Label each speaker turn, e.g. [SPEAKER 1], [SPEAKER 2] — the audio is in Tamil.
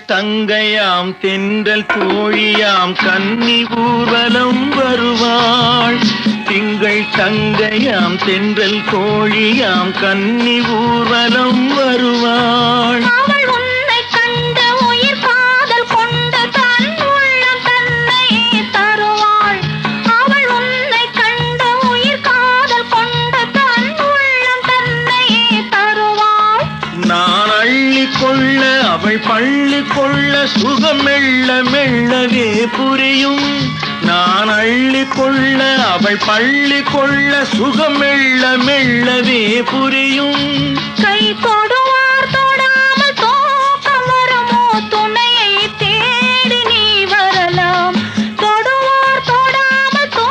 [SPEAKER 1] தங்கையாம் தென்றல் தோழியாம் கன்னி ஊர்வலம் வருவாள். திங்கள் தங்கையாம் தென்றல் தோழியாம் கன்னி ஊர்வலம் வருவாள்.
[SPEAKER 2] அவள் உன்னை கண்டு உயிர் காதல் கொண்டு தன் உள்ளம் தன்னையே தருவாள். அவள் உன்னை கண்டு உயிர் காதல் கொண்டு தன் உள்ளம் தன்னையே தருவாள்.
[SPEAKER 1] நான் அள்ளி கொள்ள அவள் பள்ளி கொள்ள சுகம் மெல்ல மெல்லவே புரியும். நான் அள்ளி கொள்ள அவள் பள்ளி கொள்ள சுகம் மெல்ல மெல்லவே புரியும்.
[SPEAKER 2] கை தொடும்